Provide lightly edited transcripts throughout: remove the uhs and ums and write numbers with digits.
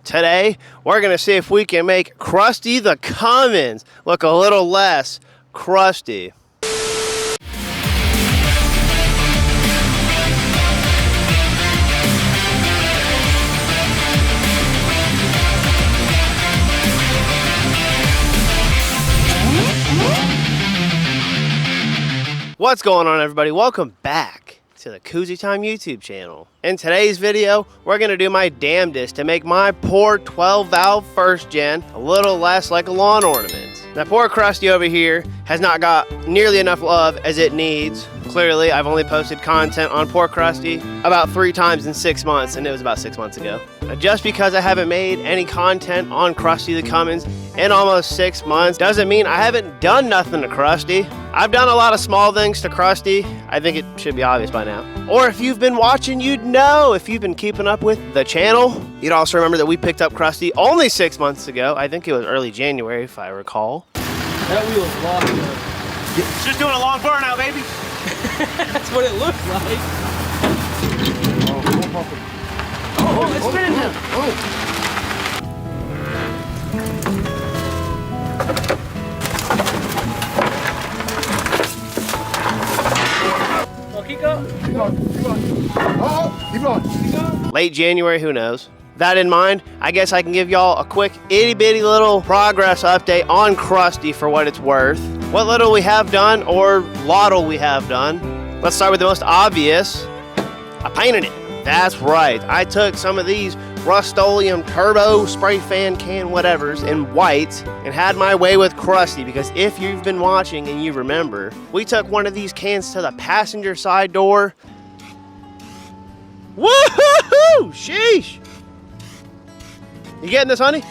Today, we're going to see if we can make Crusty the Cummins look a little less crusty. What's going on, everybody? Welcome back to the Koozie Time YouTube channel. In today's video, we're going to do my damnedest to make my poor 12 valve first gen a little less like a lawn ornament. Now, poor Crusty over here has not got nearly enough love as it needs. Clearly, I've only posted content on poor Crusty about 3 times in 6 months, and it was about 6 months ago. Now, just because I haven't made any content on Crusty the Cummins in almost 6 months doesn't mean I haven't done nothing to Crusty. I've done a lot of small things to Crusty. I think it should be obvious by now. Or if you've been watching, you'd know. If you've been keeping up with the channel, you'd also remember that we picked up Crusty only 6 months ago. I think it was early January, if I recall. That wheel's locked up. It's just doing a long burnout, baby. That's what it looks like. Oh, it's spinning now. Oh, keep going. Keep going. Keep going. Oh, keep going. Keep going. Late January, who knows? That in mind, I guess I can give y'all a quick itty bitty little progress update on Crusty for what it's worth. What little we have done, or lottle we have done. Let's start with the most obvious. I painted it. That's right. I took some of these Rust-Oleum turbo spray fan can whatevers in white and had my way with Crusty, because if you've been watching and you remember, we took one of these cans to the passenger side door. Woohoo! Sheesh! You getting this, honey?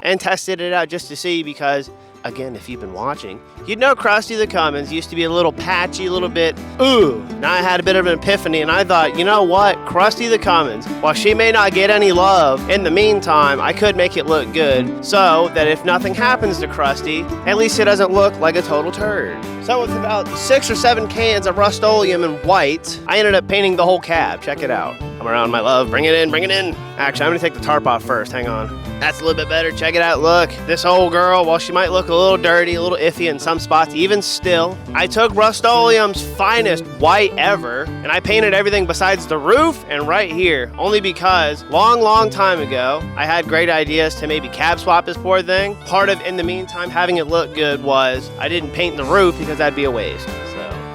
And tested it out just to see, because again, if you've been watching, you'd know Crusty the Cummins used to be a little patchy, a little bit ooh. Now I had a bit of an epiphany, and I thought, you know what, Crusty the Cummins, while she may not get any love, in the meantime, I could make it look good, so that if nothing happens to Crusty, at least it doesn't look like a total turd. So with about 6 or 7 cans of Rust-Oleum in white, I ended up painting the whole cab. Check it out. Come around, my love. Bring it in, bring it in. Actually, I'm gonna take the tarp off first. Hang on. That's a little bit better. Check it out. Look, this old girl, while she might look a little dirty, a little iffy in some spots, even still, I took Rust-Oleum's finest white ever, and I painted everything besides the roof and right here, only because long time ago, I had great ideas to maybe cab swap this poor thing. Part of, in the meantime, having it look good was I didn't paint the roof because that'd be a waste.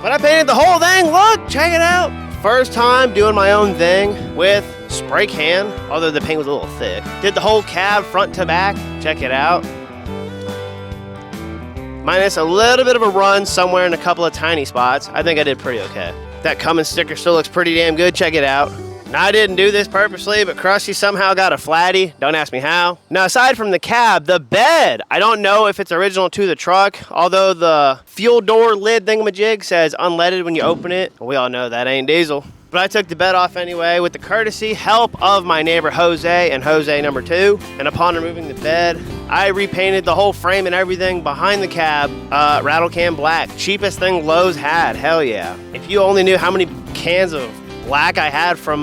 But I painted the whole thing. Look, check it out. First time doing my own thing with spray can, although the paint was a little thick. Did the whole cab front to back. Check it out. Minus a little bit of a run somewhere in a couple of tiny spots. I think I did pretty okay. That Cummins sticker still looks pretty damn good. Check it out. Now, I didn't do this purposely, but Crusty somehow got a flatty. Don't ask me how. Now, aside from the cab, the bed, I don't know if it's original to the truck, although the fuel door lid thingamajig says unleaded when you open it. We all know that ain't diesel. But I took the bed off anyway with the courtesy help of my neighbor Jose and Jose number 2. And upon removing the bed, I repainted the whole frame and everything behind the cab rattle can black. Cheapest thing Lowe's had. Hell yeah. If you only knew how many cans of black I had from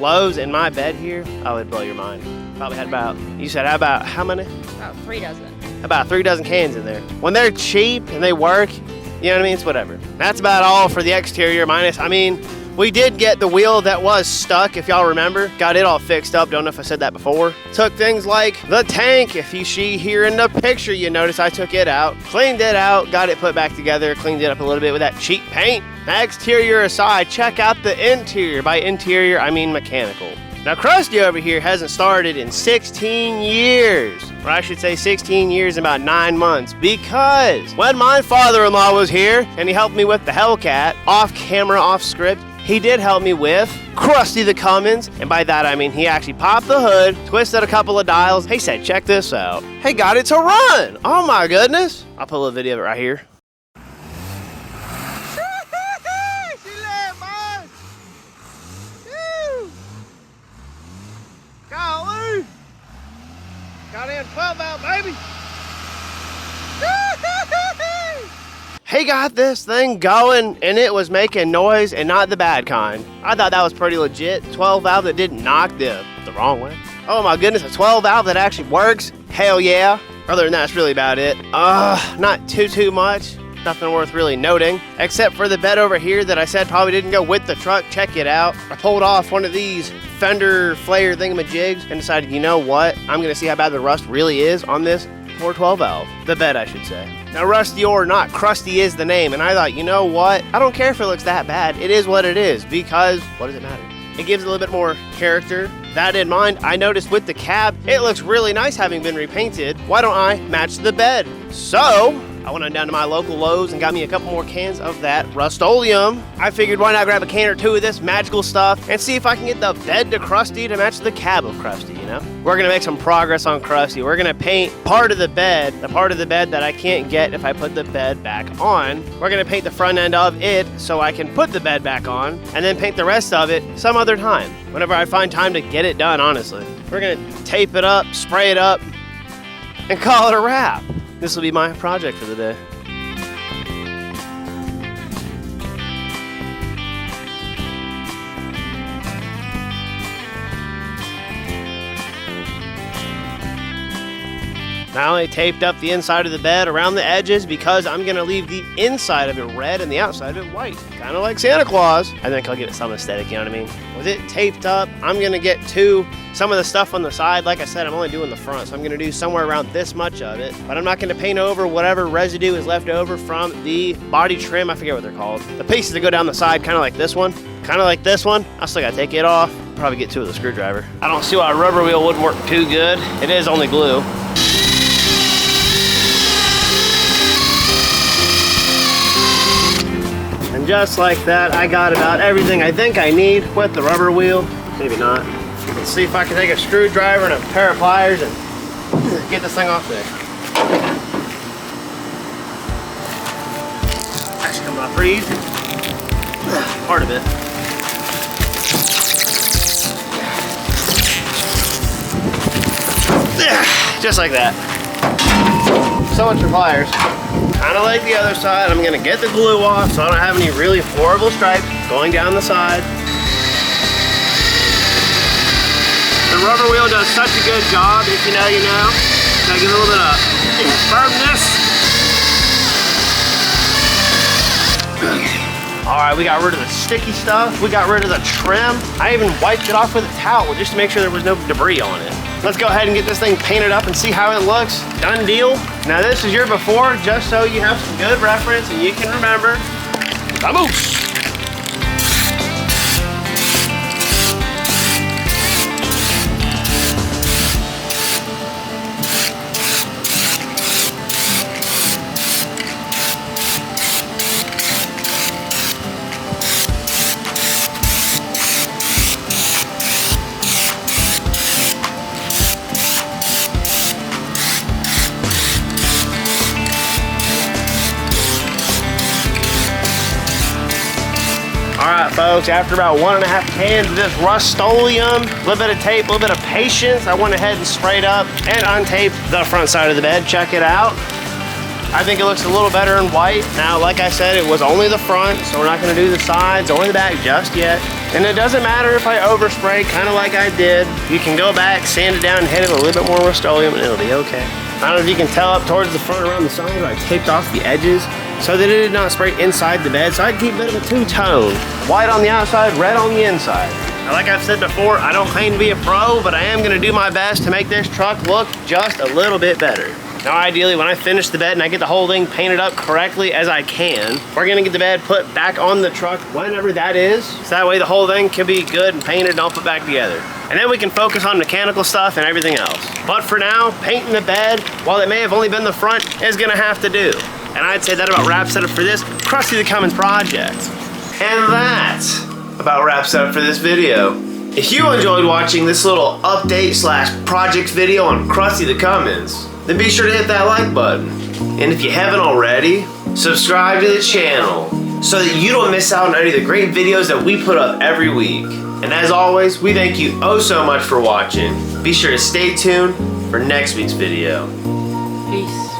Lowe's in my bed here, I would blow your mind. Probably had about, you said about how many? About 3 dozen. About 3 dozen cans in there. When they're cheap and they work, you know what I mean? It's whatever. That's about all for the exterior minus, I mean, we did get the wheel that was stuck, if y'all remember. Got it all fixed up. Don't know if I said that before. Took things like the tank. If you see here in the picture, you notice I took it out. Cleaned it out. Got it put back together. Cleaned it up a little bit with that cheap paint. Exterior aside, check out the interior. By interior, I mean mechanical. Now, Crusty over here hasn't started in 16 years. Or I should say 16 years and about 9 months. Because when my father-in-law was here and he helped me with the Hellcat, off camera, off script, he did help me with Crusty the Cummins, and by that I mean he actually popped the hood, twisted a couple of dials. He said, check this out. Hey, got it to run. Oh my goodness. I'll put a little video of it right here. Golly. Got in 12 out, baby. he got this thing going and it was making noise and not the bad kind. I thought that was pretty legit. 12 valve that didn't knock the wrong way. Oh my goodness, a 12 valve that actually works. Hell yeah. Other than that, that's really about it. Not too much. Nothing worth really noting, except for the bed over here that I said probably didn't go with the truck. Check it out. I pulled off one of these fender flare thingamajigs and decided, you know what? I'm gonna see how bad the rust really is on this 412 valve. The bed, I should say. Now, rusty or not, Crusty is the name, and I thought, you know what? I don't care if it looks that bad. It is what it is, because what does it matter? It gives it a little bit more character. That in mind, I noticed with the cab, it looks really nice having been repainted. Why don't I match the bed? So, I went on down to my local Lowe's and got me a couple more cans of that Rust-Oleum. I figured why not grab a can or two of this magical stuff and see if I can get the bed to Crusty to match the cab of Crusty, you know? We're gonna make some progress on Crusty. We're gonna paint part of the bed, the part of the bed that I can't get if I put the bed back on. We're gonna paint the front end of it so I can put the bed back on and then paint the rest of it some other time, whenever I find time to get it done, honestly. We're gonna tape it up, spray it up, and call it a wrap. This will be my project for the day. I only taped up the inside of the bed around the edges because I'm gonna leave the inside of it red and the outside of it white. Kind of like Santa Claus. I think I'll give it some aesthetic, you know what I mean? With it taped up, I'm gonna get to some of the stuff on the side. Like I said, I'm only doing the front, so I'm gonna do somewhere around this much of it. But I'm not gonna paint over whatever residue is left over from the body trim. I forget what they're called. The pieces that go down the side, kind of like this one. Kind of like this one. I still gotta take it off. Probably get two with a screwdriver. I don't see why a rubber wheel wouldn't work too good. It is only glue. And just like that, I got about everything I think I need with the rubber wheel. Maybe not. Let's see if I can take a screwdriver and a pair of pliers and get this thing off there. Actually coming off pretty easy. Part of it. Just like that. So much for pliers. Kind of like the other side, I'm gonna get the glue off so I don't have any really horrible stripes going down the side. The rubber wheel does such a good job. If you know, you know. Gotta give it a little bit of firmness. All right, we got rid of the sticky stuff. We got rid of the trim. I even wiped it off with a towel just to make sure there was no debris on it. Let's go ahead and get this thing painted up and see how it looks. Done deal. Now this is your before, just so you have some good reference and you can remember. Vamos! Alright folks, after about 1.5 cans of this Rust-Oleum, a little bit of tape, a little bit of patience, I went ahead and sprayed up and untaped the front side of the bed. Check it out. I think it looks a little better in white. Now, like I said, it was only the front, so we're not going to do the sides or the back just yet. And it doesn't matter if I overspray, kind of like I did. You can go back, sand it down, and hit it with a little bit more Rust-Oleum, and it'll be okay. I don't know if you can tell up towards the front around the sides, I taped off the edges so that it did not spray inside the bed, so I can keep a bit of a two-tone. White on the outside, red on the inside. Now, like I've said before, I don't claim to be a pro, but I am gonna do my best to make this truck look just a little bit better. Now, ideally, when I finish the bed and I get the whole thing painted up correctly as I can, we're gonna get the bed put back on the truck whenever that is, so that way the whole thing can be good and painted and all put back together. And then we can focus on mechanical stuff and everything else. But for now, painting the bed, while it may have only been the front, is gonna have to do. And I'd say that about wraps it up for this Crusty the Cummins project. And that about wraps up for this video. If you enjoyed watching this little update / project video on Crusty the Cummins, then be sure to hit that like button. And if you haven't already, subscribe to the channel so that you don't miss out on any of the great videos that we put up every week. And as always, we thank you oh so much for watching. Be sure to stay tuned for next week's video. Peace.